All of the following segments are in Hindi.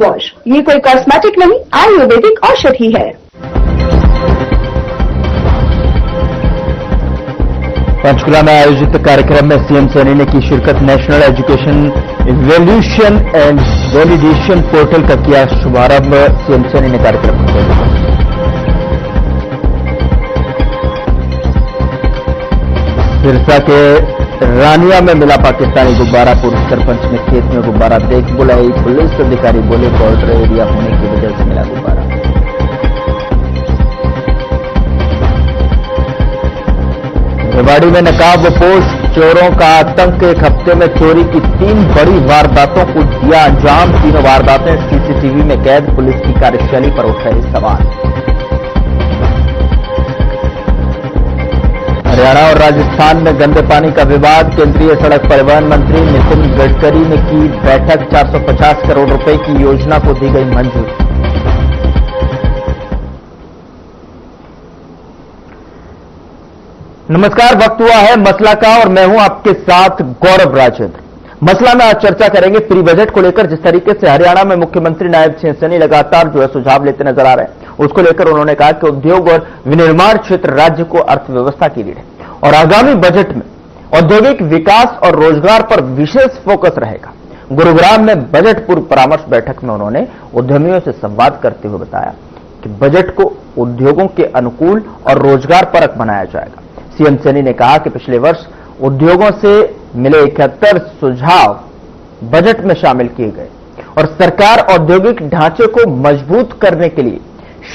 वॉश। ये कोई कॉस्मेटिक नहीं, आयुर्वेदिक औषधि है। पंचकुला में आयोजित कार्यक्रम में सीएम सैनी ने की शिरकत। National education evaluation and validation portal का किया शुभारंभ। सीएम सैनी ने कार्यक्रम को किया। सिरसा के रानिया में मिला पाकिस्तानी गुब्बारा। पूर्व सरपंच ने खेत में गुब्बारा देख बुलाई। पुलिस अधिकारी बोले बॉर्डर एरिया होने की वजह से मिला गुब्बारा। रेवाड़ी में नकाबपोश चोरों का आतंक। एक हफ्ते में चोरी की 3 बड़ी वारदातों को दिया अंजाम। तीनों वारदातें सीसीटीवी में कैद। पुलिस की कार्यशैली पर उठे सवाल। हरियाणा और राजस्थान में गंदे पानी का विवाद। केंद्रीय सड़क परिवहन मंत्री नितिन गडकरी ने की बैठक। 450 करोड़ रुपए की योजना को दी गई मंजूरी। नमस्कार, वक्त हुआ है मसला का और मैं हूं आपके साथ गौरव राजेंद्र। मसला में आज चर्चा करेंगे प्री बजट को लेकर। जिस तरीके से हरियाणा में मुख्यमंत्री नायब सिंह सैनी लगातार सुझाव लेते नजर आ रहे हैं, उसको लेकर उन्होंने कहा कि उद्योग और विनिर्माण क्षेत्र राज्य को अर्थव्यवस्था की रीढ़ है और आगामी बजट में औद्योगिक विकास और रोजगार पर विशेष फोकस रहेगा। गुरुग्राम में बजट पूर्व परामर्श बैठक में उन्होंने उद्यमियों से संवाद करते हुए बताया कि बजट को उद्योगों के अनुकूल और रोजगार परक बनाया जाएगा। सीएम सैनी ने कहा कि पिछले वर्ष उद्योगों से मिले 71 सुझाव बजट में शामिल किए गए और सरकार औद्योगिक ढांचे को मजबूत करने के लिए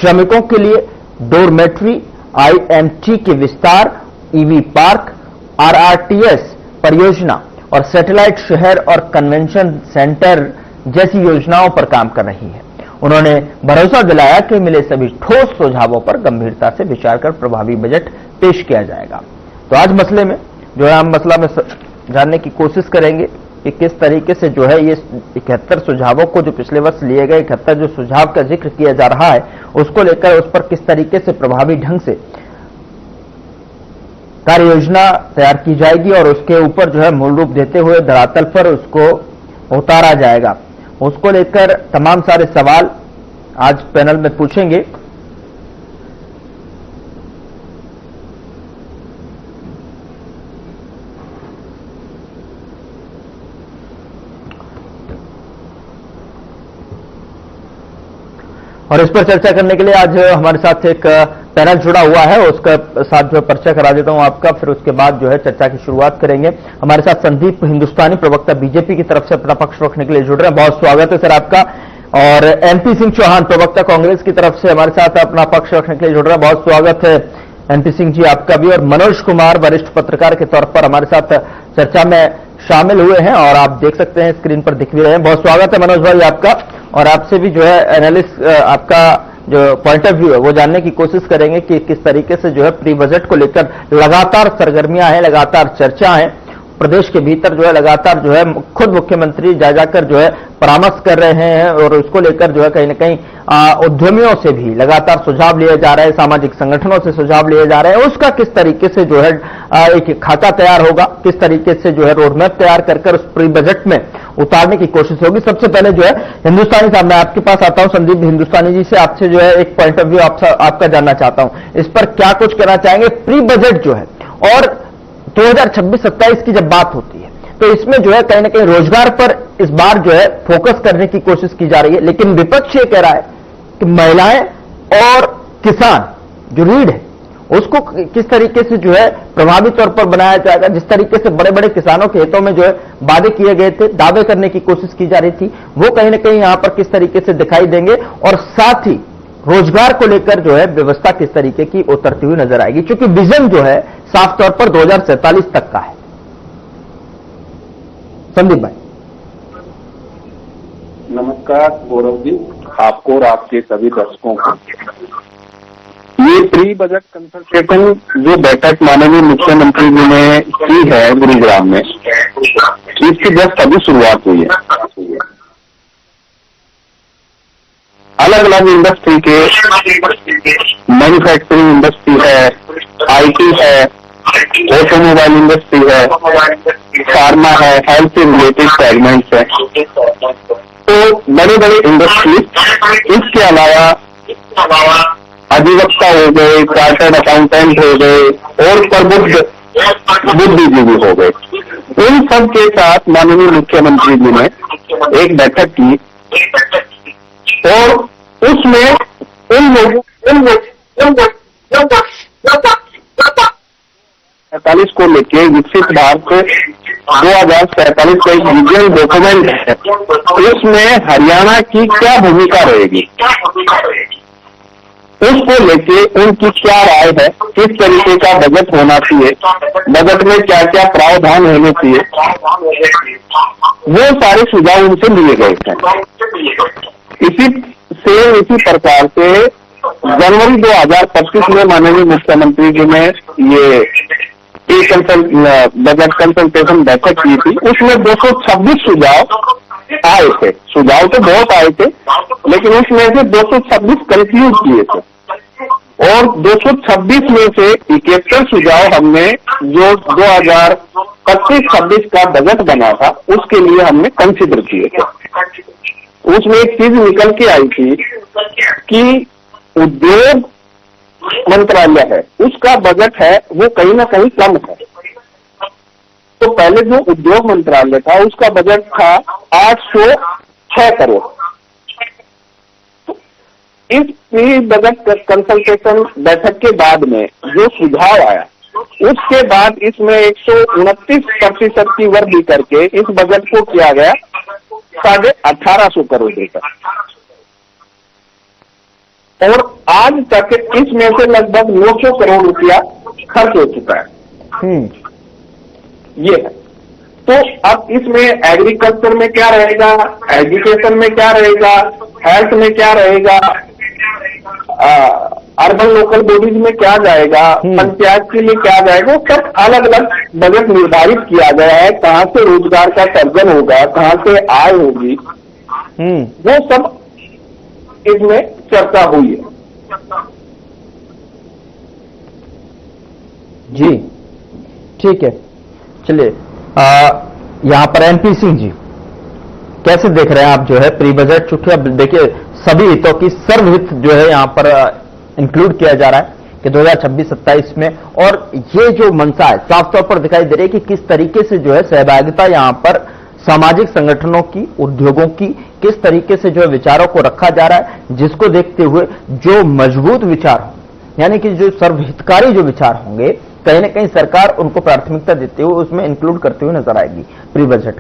श्रमिकों के लिए डोरमेट्री, आईएमटी के विस्तार, ईवी पार्क, आरआरटीएस परियोजना और सैटेलाइट शहर और कन्वेंशन सेंटर जैसी योजनाओं पर काम कर रही है। उन्होंने भरोसा दिलाया कि मिले सभी ठोस सुझावों पर गंभीरता से विचार कर प्रभावी बजट पेश किया जाएगा। तो आज मसले में हम मसला में जानने की कोशिश करेंगे कि किस तरीके से ये 71 सुझावों को जो पिछले वर्ष लिए गए 71 जो सुझाव का जिक्र किया जा रहा है, उसको लेकर उस पर किस तरीके से प्रभावी ढंग से कार्य योजना तैयार की जाएगी और उसके ऊपर मूल रूप देते हुए धरातल पर उसको उतारा जाएगा। उसको लेकर तमाम सारे सवाल आज पैनल में पूछेंगे। और इस पर चर्चा करने के लिए आज हमारे साथ एक पैनल जुड़ा हुआ है, उसका साथ परिचय करा देता हूं आपका, फिर उसके बाद चर्चा की शुरुआत करेंगे। हमारे साथ संदीप हिंदुस्तानी, प्रवक्ता बीजेपी की तरफ से अपना पक्ष रखने के लिए जुड़ रहे हैं। बहुत स्वागत है सर आपका। और एनपी सिंह चौहान, प्रवक्ता कांग्रेस की तरफ से हमारे साथ अपना पक्ष रखने के लिए जुड़ रहे हैं। बहुत स्वागत है एनपी सिंह जी आपका भी। और मनोज कुमार, वरिष्ठ पत्रकार के तौर पर हमारे साथ चर्चा में शामिल हुए हैं और आप देख सकते हैं स्क्रीन पर दिख भी रहे हैं। बहुत स्वागत है मनोज भाई आपका। और आपसे भी एनालिस्ट आपका जो पॉइंट ऑफ व्यू है वो जानने की कोशिश करेंगे कि किस तरीके से प्री बजट को लेकर लगातार सरगर्मियां हैं, लगातार चर्चा है प्रदेश के भीतर लगातार खुद मुख्यमंत्री जा जाकर परामर्श कर रहे हैं और उसको लेकर कहीं न कहीं उद्यमियों से भी लगातार सुझाव लिए जा रहे हैं, सामाजिक संगठनों से सुझाव लिए जा रहे हैं। उसका किस तरीके से एक खाका तैयार होगा, किस तरीके से रोडमैप तैयार कर उस प्री बजट में उतारने की कोशिश होगी। सबसे पहले हिंदुस्तानी साहब, मैं आपके पास आता हूं। संदीप हिंदुस्तानी जी से आपसे एक पॉइंट ऑफ व्यू आपका जानना चाहता हूं। इस पर क्या कुछ कहना चाहेंगे? प्री बजट और 2026-27 की जब बात होती है तो इसमें कहीं ना कहीं रोजगार पर इस बार फोकस करने की कोशिश की जा रही है, लेकिन विपक्ष ये कह रहा है कि महिलाएं और किसान जो रीढ़ है उसको किस तरीके से प्रभावी तौर पर बनाया जाएगा। जिस तरीके से बड़े बड़े किसानों के हितों में वादे किए गए थे, दावे करने की कोशिश की जा रही थी, वो कहीं ना कहीं यहां पर किस तरीके से दिखाई देंगे और साथ ही रोजगार को लेकर व्यवस्था किस तरीके की उतरती हुई नजर आएगी, क्योंकि विजन साफ तौर पर 2047 तक का है। संदीप भाई। नमस्कार गौरव जी, आपको और आपके सभी दर्शकों को। ये प्री बजट कंसल्टेशन जो बैठक माननीय मुख्यमंत्री जी ने की है गुरुग्राम में, इसकी जस्ट अभी शुरुआत हुई है। अलग अलग इंडस्ट्री के, मैन्युफैक्चरिंग इंडस्ट्री है, आईटी है, ऑटोमोबाइल इंडस्ट्री है, फार्मा है, हेल्थ से रिलेटेड सेगमेंट्स है, तो बड़े बड़े इंडस्ट्रीज, इसके अलावा अधिवक्ता हो गए, चार्टर्ड अकाउंटेंट हो गए और प्रबुद्ध बुद्धिजीवी हो गए, इन सब के साथ माननीय मुख्यमंत्री जी ने एक बैठक की और उसमें उन लोगों 47 को लेके विकसित भारत 2047 का एक विजन डॉक्यूमेंट है, उसमें हरियाणा की क्या भूमिका रहेगी, उसको लेके उनकी क्या राय है, किस तरीके का बजट होना चाहिए, बजट में क्या क्या प्रावधान होने चाहिए, वो सारे सुझाव उनसे लिए गए थे। इसी प्रकार से जनवरी 2025 में माननीय मुख्यमंत्री जी ने ये बजट कंसल्टेशन बैठक की थी, उसमें 226 सुझाव आए थे। सुझाव तो बहुत आए थे, लेकिन उसमें से 226 कंक्लूड किए थे और 226 में से 71 सुझाव हमने जो 2025-26 का बजट बना था उसके लिए हमने कंसिडर किए थे। उसमें एक चीज निकल के आई थी कि उद्योग मंत्रालय है, उसका बजट है वो कहीं ना कहीं कम है। तो पहले जो उद्योग मंत्रालय था उसका बजट था 806 करोड़। तो इस प्री बजट कंसल्टेशन बैठक के बाद में जो सुझाव आया, उसके बाद इसमें 129% की वृद्धि करके इस बजट को किया गया 1850 करोड़ रुपए। और आज तक इसमें से लगभग 900 करोड़ रुपया खर्च हो चुका है। ये है। तो अब इसमें एग्रीकल्चर में क्या रहेगा, एजुकेशन में क्या रहेगा, हेल्थ में क्या रहेगा, अर्बन लोकल बॉडीज में क्या जाएगा, पंचायत के लिए क्या जाएगा, सब अलग अलग बजट निर्धारित किया गया है। कहां से रोजगार का सर्जन होगा, कहां से आय होगी, वो सब इसमें चर्चा हुई है। जी ठीक है, चलिए यहाँ पर एनपी सिंह जी कैसे देख रहे हैं आप जो है प्री बजट? चूंकि अब देखिए सभी हितों की सर्वहित जो है यहाँ पर इंक्लूड किया जा रहा है कि 2026-27 में, और ये जो मंशा है साफ तौर पर दिखाई दे रही है कि किस तरीके से जो है सहभागिता यहाँ पर सामाजिक संगठनों की, उद्योगों की किस तरीके से जो है विचारों को रखा जा रहा है, जिसको देखते हुए जो मजबूत विचार हो, यानी कि जो सर्वहितकारी जो विचार होंगे, कहीं ना कहीं सरकार उनको प्राथमिकता देते हुए उसमें इंक्लूड करते हुए नजर आएगी। प्री बजट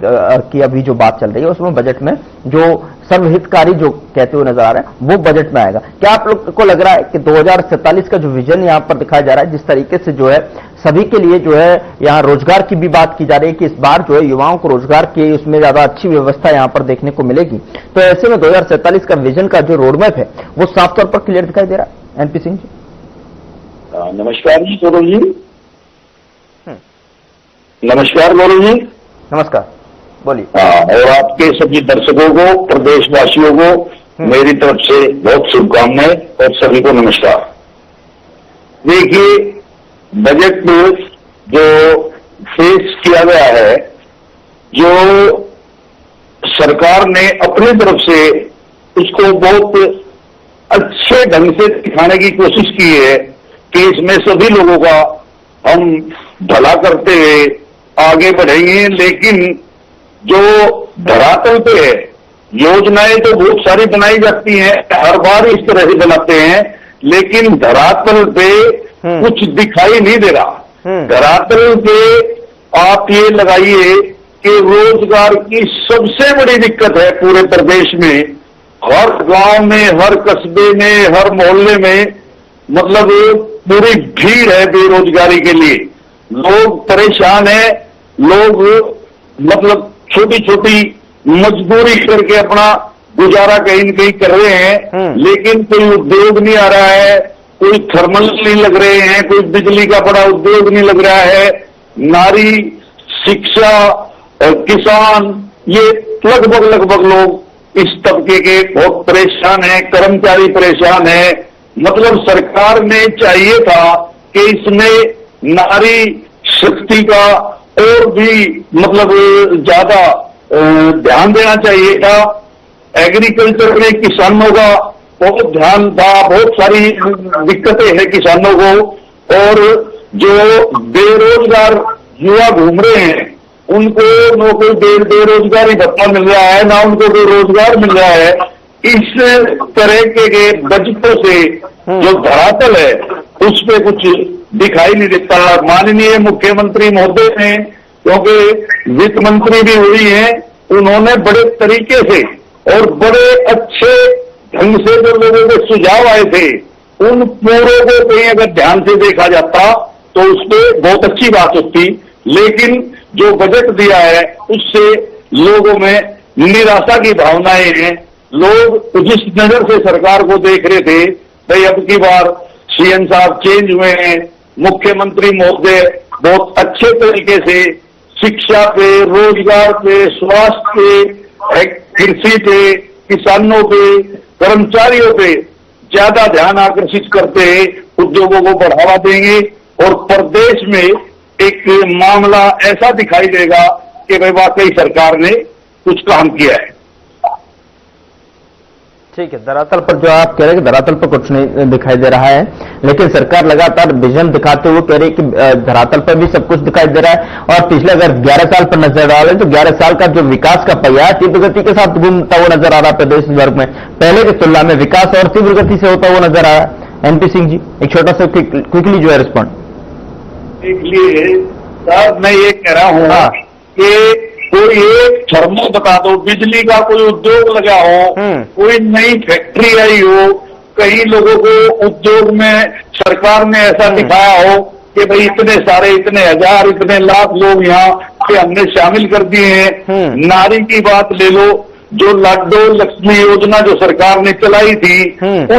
की अभी जो बात चल रही है उसमें बजट में जो सर्वहितकारी जो कहते हुए नजर आ रहा है वो बजट में आएगा। क्या आप लोग को लग रहा है कि 2047 का जो विजन यहाँ पर दिखाया जा रहा है, जिस तरीके से जो है सभी के लिए जो है यहाँ रोजगार की भी बात की जा रही है कि इस बार जो है युवाओं को रोजगार की उसमें ज्यादा अच्छी व्यवस्था यहाँ पर देखने को मिलेगी, तो ऐसे में 2047 का विजन का जो रोडमैप है वो साफ तौर पर क्लियर दिखाई दे रहा है? एनपी सिंह जी नमस्कार जी, गौरव जी। नमस्कार गौरव जी। नमस्कार, बोलिए। और आपके सभी दर्शकों को, प्रदेशवासियों को मेरी तरफ से बहुत शुभकामनाएं और सभी को नमस्कार। देखिए, बजट में जो पेश किया गया है, जो सरकार ने अपनी तरफ से उसको बहुत अच्छे ढंग से दिखाने की कोशिश की है कि इसमें सभी लोगों का हम भला करते हुए आगे बढ़ेंगे। लेकिन जो धरातल पे है, योजनाएं तो बहुत सारी बनाई जाती हैं, हर बार इस तरह से बनाते हैं, लेकिन धरातल पे कुछ दिखाई नहीं दे रहा। धरातल पे आप ये लगाइए कि रोजगार की सबसे बड़ी दिक्कत है पूरे प्रदेश में, हर गांव में, हर कस्बे में, हर मोहल्ले में, मतलब पूरी भीड़ है बेरोजगारी के लिए। लोग परेशान हैं, लोग मतलब छोटी छोटी मजदूरी करके अपना गुजारा कहीं न कहीं कर रहे हैं, लेकिन कोई उद्योग नहीं आ रहा है, कोई थर्मल नहीं लग रहे हैं, कोई बिजली का बड़ा उद्योग नहीं लग रहा है। नारी, शिक्षा, किसान, ये लगभग लोग इस तबके के बहुत परेशान हैं, कर्मचारी परेशान हैं। मतलब सरकार ने चाहिए था कि इसमें नारी शक्ति का और भी मतलब ज्यादा ध्यान देना चाहिए था, एग्रीकल्चर में किसानों का बहुत ध्यान था, बहुत सारी दिक्कतें हैं किसानों को, और जो बेरोजगार युवा घूम रहे हैं उनको नौकरी बेरोजगारी भत्ता मिल रहा है, ना उनको कोई रोजगार मिल रहा है। इस तरह के बजटों से जो धरातल है उस पे कुछ दिखाई नहीं देता। माननीय मुख्यमंत्री महोदय ने, क्योंकि वित्त मंत्री भी हुई हैं, उन्होंने बड़े तरीके से और बड़े अच्छे ढंग से जो लोगों के सुझाव आए थे उन पूरों को कहीं अगर ध्यान से देखा जाता तो उस पर बहुत अच्छी बात होती। लेकिन जो बजट दिया है उससे लोगों में निराशा की भावनाएं हैं। लोग जिस नजर से सरकार को देख रहे थे, भाई अब की बार सीएम साहब चेंज हुए हैं, मुख्यमंत्री महोदय बहुत अच्छे तरीके से शिक्षा पे, रोजगार पे, स्वास्थ्य पे, कृषि पे, किसानों पे, कर्मचारियों पे ज्यादा ध्यान आकर्षित करते हैं, उद्योगों को बढ़ावा देंगे और प्रदेश में एक मामला ऐसा दिखाई देगा कि भाई वाकई सरकार ने कुछ काम किया है। ठीक है, धरातल पर जो आप कह रहे हैं कि धरातल पर कुछ नहीं दिखाई दे रहा है, लेकिन सरकार लगातार विजन दिखाते हुए कह रही है कि धरातल पर भी सब कुछ दिखाई दे रहा है। और पिछले अगर 11 साल पर नजर डालें तो 11 साल का जो विकास का पहिया तीव्र गति के साथ घूमता हुआ नजर आ रहा है प्रदेश भर में। पहले की तुलना में विकास और तीव्र गति से होता हुआ नजर आ रहा है। एनपी सिंह जी, एक छोटा सा क्विकली जो है रिस्पॉन्ड। इसलिए सर मैं ये कह रहा हूँ कि कोई एक थर्मो बता दो, बिजली का कोई उद्योग लगा हो, कोई नई फैक्ट्री आई हो, कई लोगों को उद्योग में सरकार ने ऐसा दिखाया हो कि भाई इतने सारे, इतने हजार, इतने लाख लोग यहाँ पे हमने शामिल कर दिए हैं। नारी की बात ले लो, जो लाडो लक्ष्मी योजना जो सरकार ने चलाई थी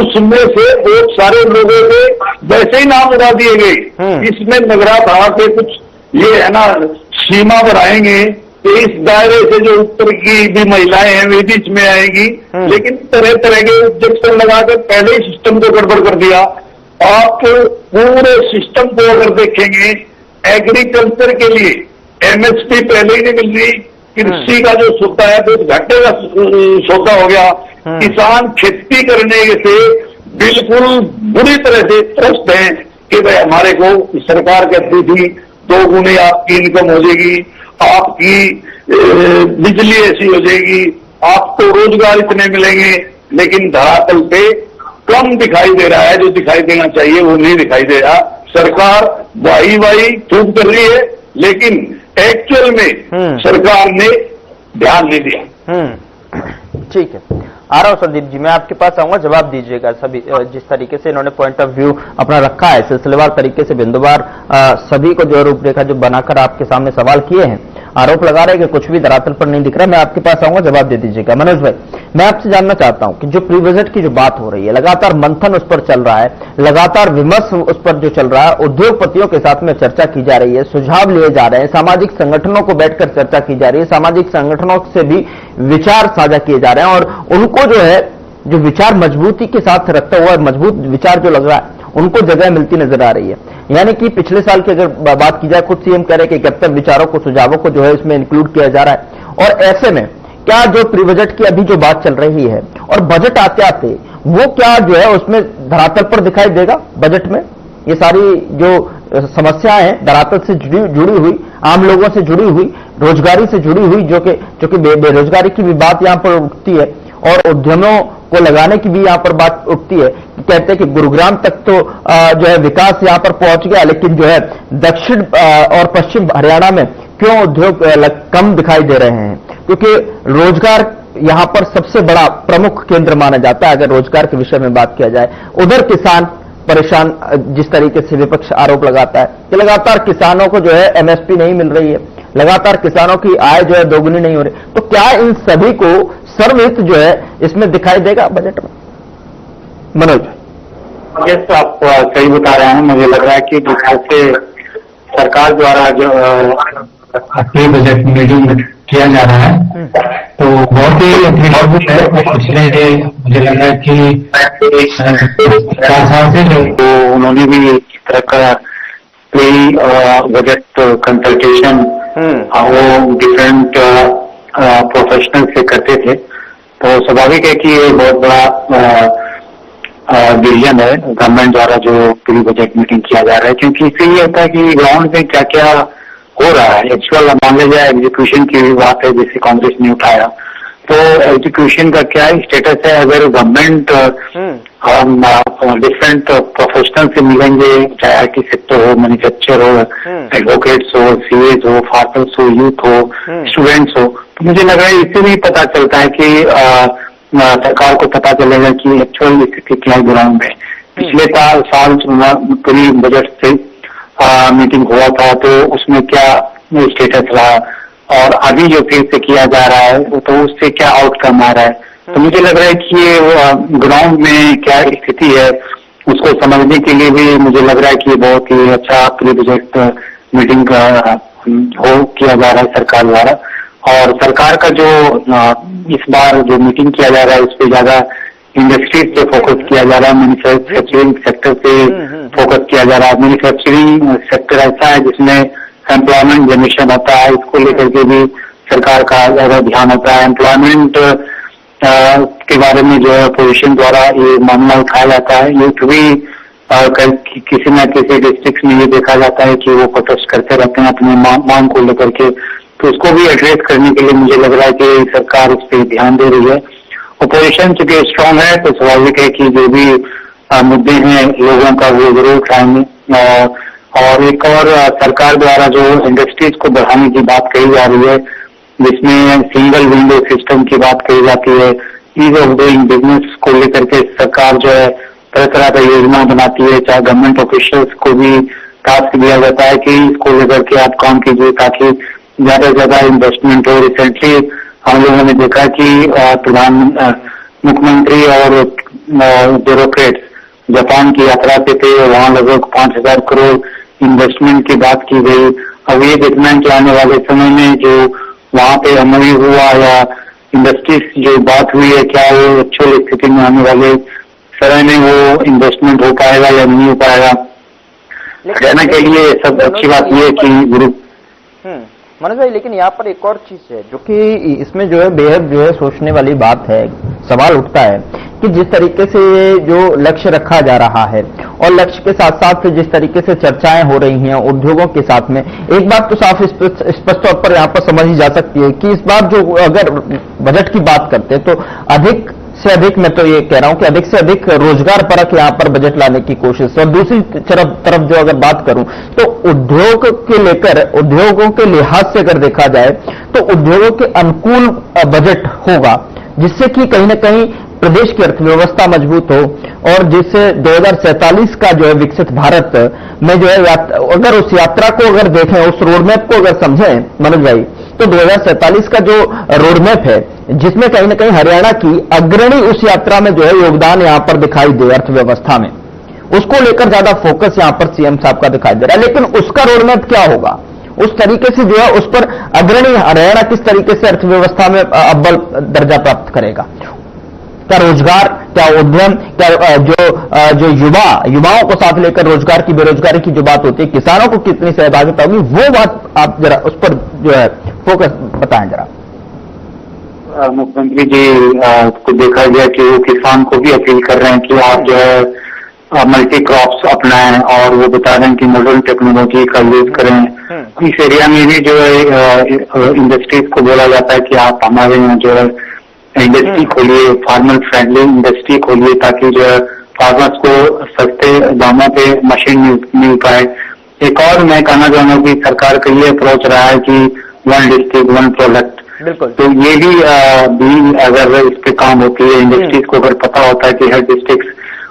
उसमें से बहुत सारे लोगों के वैसे ही नाम उड़ा दिए गए। इसमें लग रहा था कि कुछ ये है ना सीमा बढ़ाएंगे कि इस दायरे से जो ऊपर की भी महिलाएं हैं वे बीच में आएंगी, लेकिन तरह तरह के ऑब्जेक्शन लगाकर पहले ही सिस्टम को गड़बड़ कर दिया। आप पूरे सिस्टम को अगर देखेंगे, एग्रीकल्चर के लिए एमएसपी पहले ही नहीं मिल रही, कृषि का जो सौदा है बहुत घाटे का सौदा हो गया। किसान खेती करने से बिल्कुल बुरी तरह से त्रस्त हैं कि भाई हमारे को सरकार कहती थी 2 गुनी आपकी इनकम हो जाएगी, आपकी बिजली ऐसी हो जाएगी, आपको रोजगार इतने मिलेंगे, लेकिन धरातल पे कम दिखाई दे रहा है। जो दिखाई देना चाहिए वो नहीं दिखाई दे रहा। सरकार वाही खूब कर रही है, लेकिन एक्चुअल में सरकार ने ध्यान नहीं दिया। ठीक है, आ रहा हूं संदीप जी, मैं आपके पास आऊंगा, जवाब दीजिएगा। सभी जिस तरीके से इन्होंने पॉइंट ऑफ व्यू अपना रखा है, सिलसिलेवार तरीके से बिंदुवार सभी को जो रूपरेखा जो बनाकर आपके सामने सवाल किए हैं, आरोप लगा रहे हैं कि कुछ भी धरातल पर नहीं दिख रहा। मैं आपके पास आऊंगा, जवाब दे दीजिएगा। मनोज भाई, मैं आपसे जानना चाहता हूं कि जो प्री बजट की जो बात हो रही है, लगातार मंथन उस पर चल रहा है, लगातार विमर्श उस पर जो चल रहा है, उद्योगपतियों के साथ में चर्चा की जा रही है, सुझाव लिए जा रहे हैं, सामाजिक संगठनों को बैठकर चर्चा की जा रही है, सामाजिक संगठनों से भी विचार साझा किए जा रहे हैं और उनको जो है जो विचार मजबूती के साथ रखता हुआ मजबूत विचार जो लग रहा है उनको जगह मिलती नजर आ रही है। यानी कि पिछले साल की अगर बात की जाए, खुद सीएम कह रहे हैं कि 71 विचारों को, सुझावों को जो है इसमें इंक्लूड किया जा रहा है। और ऐसे में क्या जो प्री बजट की अभी जो बात चल रही है और बजट आते आते वो क्या जो है उसमें धरातल पर दिखाई देगा? बजट में ये सारी जो समस्याएं हैं धरातल से जुड़ी हुई, आम लोगों से जुड़ी हुई, रोजगारी से जुड़ी हुई, जो कि बेरोजगारी की भी बात यहां पर उठती है और उद्यमों को लगाने की भी यहां पर बात उठती है। कहते हैं कि गुरुग्राम तक तो जो है विकास यहां पर पहुंच गया, लेकिन जो है दक्षिण और पश्चिम हरियाणा में क्यों उद्योग कम दिखाई दे रहे हैं? क्योंकि रोजगार यहां पर सबसे बड़ा प्रमुख केंद्र माना जाता है। अगर रोजगार के विषय में बात किया जाए, उधर किसान परेशान, जिस तरीके से विपक्ष आरोप लगाता है कि लगातार किसानों को जो है एमएसपी नहीं मिल रही है, लगातार किसानों की आय जो है दोगुनी नहीं हो रही, तो क्या इन सभी को सर्वहित जो है इसमें दिखाई देगा बजट में? मनोज, यस, आप सही बता रहे हैं। मुझे लग रहा है कि जिस तरह से सरकार द्वारा जो प्री बजट में जो किया जा रहा है तो बहुत ही अद्भुत है। पिछले मुझे लग रहा है कि 4 साल से जो उन्होंने भी इस तरह का प्री बजट कंसल्टेशन वो डिफरेंट प्रोफेशनल से करते थे, तो स्वाभाविक है कि ये बहुत बड़ा डिसीजन है गवर्नमेंट द्वारा जो प्री बजट मीटिंग किया जा रहा है, क्योंकि इससे ये होता है कि ग्राउंड में क्या क्या हो रहा है। एक्चुअल मान लीजिए एग्जीक्यूशन की भी बात है जिसे कांग्रेस ने उठाया, तो एजुकेशन का क्या स्टेटस है। अगर गवर्नमेंट डिफरेंट प्रोफेशनल से मिलेंगे, चाहे आईटी सेक्टर हो, मैन्युफैक्चर हो, एडवोकेट्स हो, सीएज हो, फार्मर्स हो, यूथ हो, स्टूडेंट्स हो, तो मुझे लग रहा है इससे भी पता चलता है कि सरकार को पता चलेगा कि एक्चुअल स्थिति क्या ग्राउंड में। पिछले साल प्री बजट से मीटिंग हुआ था तो उसमें क्या स्टेटस रहा और अभी जो फिर से किया जा रहा है तो उससे क्या आउटकम आ रहा है। तो मुझे लग रहा है कि ये ग्राउंड में क्या स्थिति है उसको समझने के लिए भी मुझे लग रहा है कि ये बहुत ही अच्छा प्री बजट मीटिंग किया जा रहा है सरकार द्वारा। और सरकार का जो इस बार जो मीटिंग किया जा रहा है उस पर ज्यादा इंडस्ट्रीज पे फोकस किया जा रहा है, मैन्युफैक्चरिंग सेक्टर पे फोकस किया जा रहा है। मैन्युफैक्चरिंग सेक्टर ऐसा है जिसमें एम्प्लॉयमेंट जनरेशन होता है, इसको लेकर के भी सरकार का ज्यादा ध्यान होता है। एम्प्लॉयमेंट के बारे में जो है अपोजिशन द्वारा ये मामला उठाया जाता है। यूथ भी किसी न किसी डिस्ट्रिक्ट में ये देखा जाता है कि वो प्रोटेस्ट करते रहते हैं अपनी मांग को लेकर के, तो उसको भी एड्रेस करने के लिए मुझे लग रहा है कि सरकार इस पर ध्यान दे रही है। अपोजिशन चूंकि स्ट्रांग है तो स्वाभाविक है कि जो भी मुद्दे हैं लोगों का वो जरूर उठाएंगे। और एक और सरकार द्वारा जो इंडस्ट्रीज को बढ़ाने की बात कही जा रही है, जिसमें सिंगल विंडो सिस्टम की बात कही जाती है, ईज ऑफ डूइंग बिजनेस को लेकर के सरकार जो है तरह तरह का योजना बनाती है। चाहे गवर्नमेंट ऑफिशियल्स को भी टास्क दिया जाता है कि इसको लेकर के आप काम कीजिए ताकि ज्यादा से ज्यादा इन्वेस्टमेंट हो। रिसेंटली हम लोगों ने देखा कि मुख्यमंत्री और ब्यूरोक्रेट्स जापान की यात्रा पे थे, वहां लगभग 5,000 करोड़ इन्वेस्टमेंट की बात की गई। अब ये देखना है कि आने वाले समय में जो वहां पे अमली हुआ या इंडस्ट्रीज जो बात हुई है, क्या वो एक्चुअल स्थिति में आने वाले समय में वो इन्वेस्टमेंट हो पाएगा या नहीं हो पाएगा। हरियाणा के लिए सब अच्छी बात ये है कि ग्रुप मनोज भाई, लेकिन यहाँ पर एक और चीज है जो कि इसमें जो है बेहद जो है सोचने वाली बात है। सवाल उठता है कि जिस तरीके से जो लक्ष्य रखा जा रहा है और लक्ष्य के साथ साथ जिस तरीके से चर्चाएं हो रही हैं उद्योगों के साथ में, एक बात तो साफ स्पष्ट तौर पर यहाँ पर समझ ही जा सकती है कि इस बार जो अगर बजट की बात करते हैं तो अधिक से अधिक, मैं तो ये कह रहा हूं कि अधिक से अधिक रोजगार परक यहां पर बजट लाने की कोशिश। और दूसरी तरफ जो अगर बात करूं तो उद्योग के लेकर, उद्योगों के लिहाज से अगर देखा जाए तो उद्योगों के अनुकूल बजट होगा जिससे कि कहीं ना कहीं प्रदेश की अर्थव्यवस्था मजबूत हो और जिससे 2047 का जो है विकसित भारत में जो है अगर उस यात्रा को अगर देखें, उस रोडमैप को अगर समझें मनोज भाई, तो 2047 का जो रोडमैप है जिसमें कहीं ना कहीं हरियाणा की अग्रणी उस यात्रा में जो है योगदान यहां पर दिखाई दे अर्थव्यवस्था में, उसको लेकर ज्यादा फोकस यहां पर सीएम साहब का दिखाई दे रहा है। लेकिन उसका रोडमैप क्या होगा, उस तरीके से जो है उस पर अग्रणी हरियाणा किस तरीके से अर्थव्यवस्था में अव्वल दर्जा प्राप्त करेगा, क्या रोजगार, क्या उद्यम, क्या जो युवाओं को साथ लेकर रोजगार की, बेरोजगारी की जो बात होती है, किसानों को कितनी सहभागिता होगी, वो बात आप जरा उस पर जो है फोकस बताएं जरा। मुख्यमंत्री जी को देखा गया कि वो किसान को भी अपील कर रहे हैं कि आप जो है मल्टी क्रॉप्स अपनाएं और वो बता रहे हैं कि मॉडर्न टेक्नोलॉजी का यूज करें। इस एरिया में भी जो है इंडस्ट्रीज को बोला जाता है कि आप हमारे यहाँ जो है इंडस्ट्री खोलिए, फार्मर फ्रेंडली इंडस्ट्री खोलिए ताकि जो है फार्मर्स को सस्ते दामों पे मशीन मिल पाए। एक और मैं कहना चाहूंगा कि सरकार का ये अप्रोच रहा है कि वन डिस्ट्रिक्ट वन प्रोडक्ट, तो ये भी अगर इस पे काम होती है, इंडस्ट्रीज को अगर पता होता है कि हर डिस्ट्रिक्ट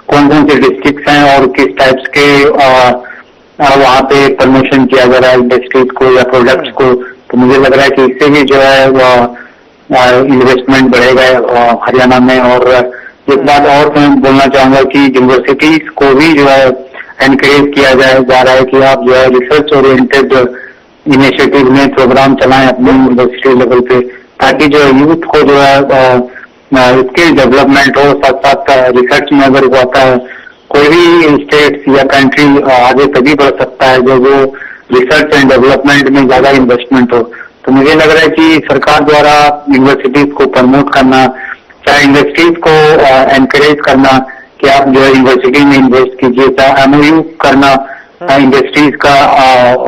कौन कौन से डिस्ट्रिक्ट हैं और किस टाइप्स के वहाँ पे प्रमोशन किया जा रहा है इंडस्ट्रीज को या प्रोडक्ट्स को, तो मुझे लग रहा है कि इससे भी जो है इन्वेस्टमेंट बढ़ेगा हरियाणा में। और एक बात और मैं बोलना चाहूंगा कि यूनिवर्सिटीज को भी जो है एनकरेज किया जा रहा है कि आप जो है रिसर्च ओरिएंटेड इनिशिएटिव में प्रोग्राम चलाएं अपने यूनिवर्सिटी लेवल पे, ताकि जो यूथ को जो है स्किल डेवलपमेंट हो, साथ साथ रिसर्च में अगर वो आता है कोई भी स्टेट्स या कंट्री आगे तभी बढ़ सकता है जब वो रिसर्च एंड डेवलपमेंट में ज्यादा इन्वेस्टमेंट हो। तो मुझे लग रहा है कि सरकार द्वारा यूनिवर्सिटीज को प्रमोट करना चाहे इंडस्ट्रीज को एनकरेज करना कि आप जो है यूनिवर्सिटी में इन्वेस्ट कीजिए, चाहे एमओयू करना इंडस्ट्रीज का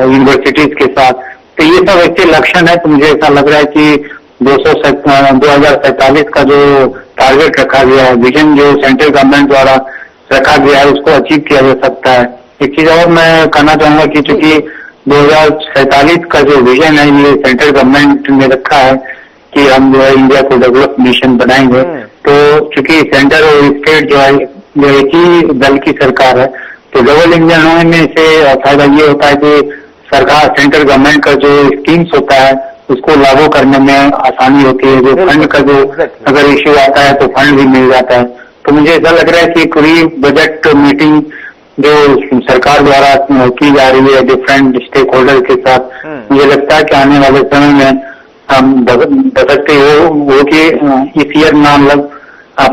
यूनिवर्सिटीज के साथ, तो ये सब ऐसे लक्षण है। तो मुझे ऐसा लग रहा है कि 2047 का जो टारगेट रखा गया है, विजन जो सेंट्रल गवर्नमेंट द्वारा रखा गया है, उसको अचीव किया जा सकता है। एक चीज और मैं कहना चाहूंगा कि चूंकि 2047 का जो विजन है ये सेंट्रल गवर्नमेंट ने रखा है कि हम जो है इंडिया को डेवलप नेशन बनाएंगे, तो चूंकि सेंटर और स्टेट जो है एक ही दल की सरकार है, तो डबल इंजन होने से फायदा ये होता है कि सरकार सेंट्रल गवर्नमेंट का जो स्कीम्स होता है उसको लागू करने में आसानी होती है। जो फंड का जो अगर इश्यू आता है तो फंड भी मिल जाता है। तो मुझे ऐसा लग रहा है कि पूरी बजट मीटिंग जो सरकार द्वारा की जा रही है डिफरेंट स्टेक होल्डर के साथ, मुझे लगता है कि आने वाले समय में हम बदलते हो कि इस ईयर ना लग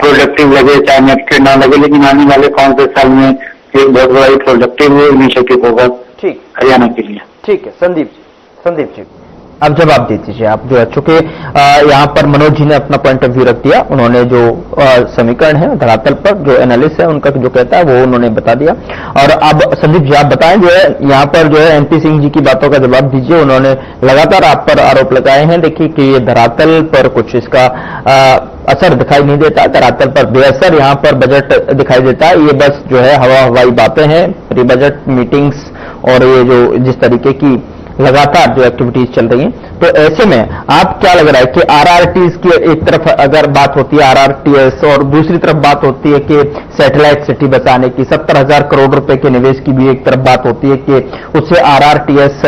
प्रोडक्टिव लगे, चाहे नेक्स्ट ईयर ना लगे, लेकिन आने वाले 5-10 साल में एक बहुत बड़ा प्रोडक्टिव इनिशिएटिव होगा ठीक हरियाणा के लिए। ठीक है संदीप जी अब जवाब दे दीजिए आप। जो है चूंकि यहाँ पर मनोज जी ने अपना पॉइंट ऑफ व्यू रख दिया, उन्होंने जो समीकरण है धरातल पर जो एनालिस्ट है उनका जो कहता है वो उन्होंने बता दिया। और अब संदीप जी आप बताएं, जो है यहाँ पर जो है एनपी सिंह जी की बातों का जवाब दीजिए। उन्होंने लगातार आप पर आरोप लगाए हैं, देखिए कि ये धरातल पर कुछ इसका असर दिखाई नहीं देता, धरातल पर बेअसर यहाँ पर बजट दिखाई देता है। ये बस जो है हवाई बातें हैं, प्री बजट मीटिंग्स और ये जो जिस तरीके की लगातार जो एक्टिविटीज चल रही हैं। तो ऐसे में आप क्या लग रहा है कि आरआरटीज की एक तरफ अगर बात होती है आरआरटीएस और दूसरी तरफ बात होती है कि सैटेलाइट सिटी बचाने की 70,000 करोड़ रुपए के निवेश की भी एक तरफ बात होती है कि उससे आरआरटीएस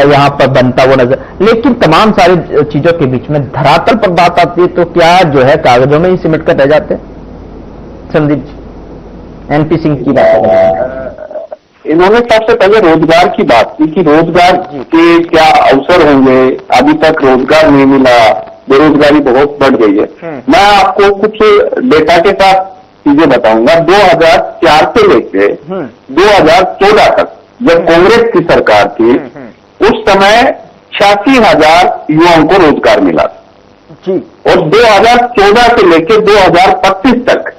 यहां पर बनता हुआ नजर, लेकिन तमाम सारी चीजों के बीच में धरातल पर बात आती है तो क्या जो है कागजों में ही सिमट कर रह जाते हैं? संदीप जी एनपी सिंह की बात इन्होंने सबसे पहले रोजगार की बात की कि रोजगार के क्या अवसर होंगे, अभी तक रोजगार नहीं मिला, बेरोजगारी बहुत बढ़ गई है। मैं आपको कुछ डेटा के साथ चीजें बताऊंगा। 2004 से लेके 2014 तक जब कांग्रेस की सरकार थी उस समय 86,000 युवाओं को रोजगार मिला और 2014 से लेकर 2025 तक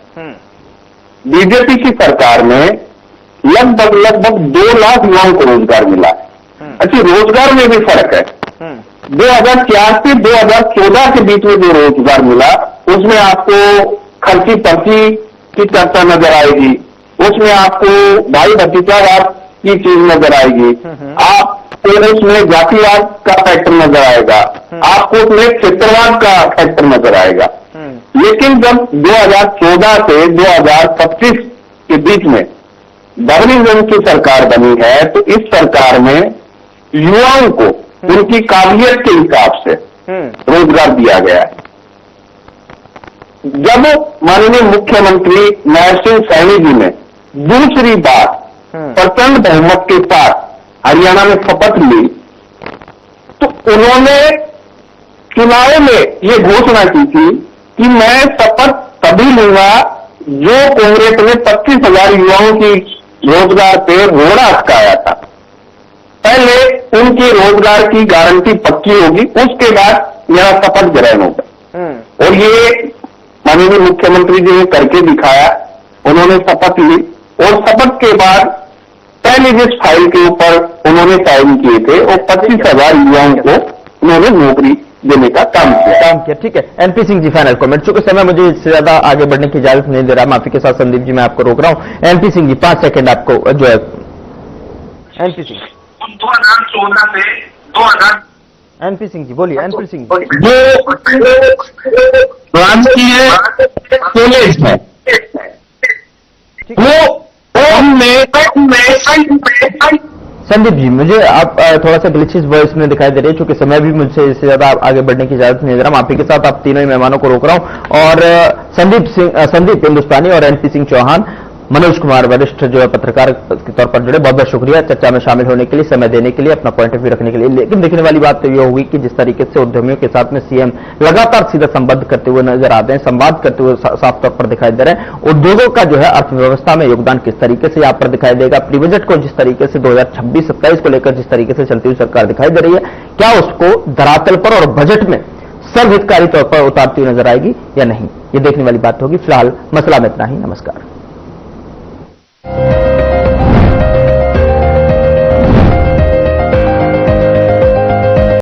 बीजेपी की सरकार में लगभग 2 लाख युवाओं को रोजगार मिला। अच्छा, रोजगार में भी फर्क है। 2004 से 2014 के बीच में जो रोजगार मिला उसमें आपको खर्ची पर्ची की चर्चा नजर आएगी, उसमें आपको भाई भतीजावाद की चीज नजर आएगी, आपको उसमें जातिवाद का फैक्टर नजर आएगा, आपको उसमें क्षेत्रवाद का फैक्टर नजर आएगा। लेकिन जब 2014 से 2025 के बीच में डबल इंजन की सरकार बनी है तो इस सरकार में युवाओं को उनकी काबिलियत के हिसाब से रोजगार दिया गया है। जब माननीय मुख्यमंत्री नायब सिंह सैनी जी ने दूसरी बार प्रचंड बहुमत के साथ हरियाणा में शपथ ली तो उन्होंने चुनाव में ये घोषणा की थी कि मैं शपथ तभी लूंगा जो कांग्रेस ने 25,000 युवाओं की रोजगार पे रोड़ा अटकाया था। पहले उनकी रोजगार की गारंटी पक्की होगी, उसके बाद मेरा शपथ ग्रहण होगा। और ये माननीय मुख्यमंत्री जी ने करके दिखाया। उन्होंने शपथ ली और शपथ के बाद पहले जिस फाइल के ऊपर उन्होंने साइन किए थे और 25,000 युवाओं को उन्होंने नौकरी देने का काम किया। ठीक है NP Singh ji final comment. चूंकि समय मुझे इससे ज्यादा आगे बढ़ने की इजाजत नहीं दे रहा, माफी के साथ संदीप जी मैं आपको रोक रहा हूं। एनपी सिंह जी 5 सेकंड आपको जो है। एनपी सिंह 2014 से 2000 एनपी सिंह जी बोलिए। एनपी सिंह जो राजकीय कॉलेज है वो संदीप जी मुझे आप थोड़ा सा ग्लिचेस वॉइस में दिखाई दे रही है, क्योंकि समय भी मुझसे इससे ज्यादा आगे बढ़ने की इजाजत नहीं दे रहा। माफी के साथ आप तीनों ही मेहमानों को रोक रहा हूं। और संदीप हिंदुस्तानी और एनपी सिंह चौहान, मनोज कुमार वरिष्ठ जो है पत्रकार के तौर पर जुड़े, बहुत बहुत शुक्रिया चर्चा में शामिल होने के लिए, समय देने के लिए, अपना पॉइंट ऑफ व्यू रखने के लिए। लेकिन देखने वाली बात तो यह होगी कि जिस तरीके से उद्यमियों के साथ में सीएम लगातार सीधा संबंध करते हुए नजर आते हैं, संवाद करते हुए साफ तौर पर दिखाई दे रहे हैं। उद्योगों का जो है अर्थव्यवस्था में योगदान किस तरीके से यहाँ पर दिखाई देगा, प्री बजट को जिस तरीके से 2026-27 को लेकर जिस तरीके से चलती हुई सरकार दिखाई दे रही है, क्या उसको धरातल पर और बजट में सर्वहितकारी तौर पर उतारती हुई नजर आएगी या नहीं, ये देखने वाली बात होगी। फिलहाल मसला में इतना ही। नमस्कार।